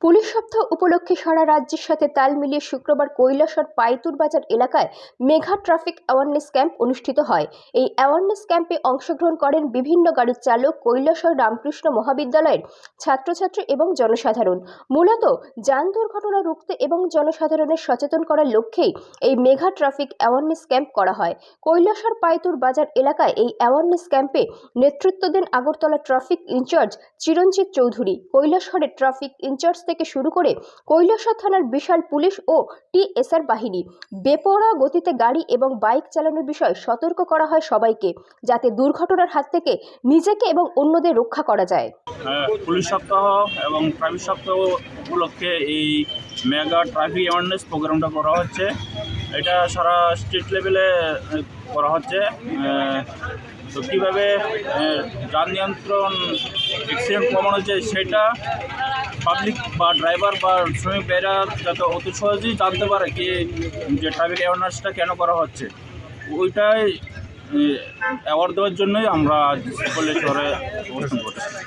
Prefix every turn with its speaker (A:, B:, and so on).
A: Police সপ্তাহ উপলক্ষে সারা রাজ্যের সাথে তাল মিলিয়ে শুক্রবার কৈলাসহর পাইতুর বাজার এলাকায় মেগা ট্রাফিক অ্যাওয়ারনেস ক্যাম্প অনুষ্ঠিত হয়। এই অ্যাওয়ারনেস ক্যাম্পে অংশগ্রহণ করেন বিভিন্ন গাড়ির চালক, কৈলাসহর রামকৃষ্ণ মহাবিদ্যালয়ের ছাত্রছাত্রী এবং জনসাধারণ। মূলত যান দুর্ঘটনা রুখতে এবং জনসাধারণের সচেতন করার লক্ষ্যেই এই মেগা ট্রাফিক অ্যাওয়ারনেস ক্যাম্প করা হয়। কৈলাসহর পাইতুর বাজার এলাকায় এই অ্যাওয়ারনেস ক্যাম্পে নেতৃত্ব দেন আগরতলা ট্রাফিক ইনচার্জ চিরঞ্জিত চৌধুরী। কৈলাসহরের ট্রাফিক ইনচার্জ থেকে শুরু করে কৈলাসহর থানার বিশাল পুলিশ ও টিএসআর বাহিনী। বেপরোয়া গতিতে গাড়ি এবং বাইক চালানোর বিষয়ে সতর্ক করা হয় সবাইকে, যাতে দুর্ঘটনার হাত থেকে নিজেকে এবং অন্যদের রক্ষা করা যায়।
B: পুলিশ সপ্তাহ এবং ট্রাফিক সপ্তাহ উপলক্ষে এই মেগা ট্রাফিক অ্যাওয়ারনেস প্রোগ্রামটা করা হচ্ছে। এটা সারা স্টেট লেভেলে করা হচ্ছে। তো কীভাবে যান নিয়ন্ত্রণ অ্যাক্সিডেন্ট কমানো যায় সেটা পাবলিক বা ড্রাইভার বা শ্রমিক ভাইরা যাতে অতি সহজেই জানতে পারে কি যে ট্রাফিক অ্যাওয়ারনেসটা কেন করা হচ্ছে, ওইটাই অ্যাওয়ার্ড দেওয়ার জন্যই আমরা কৈলাসহরে অবস্থান করছি।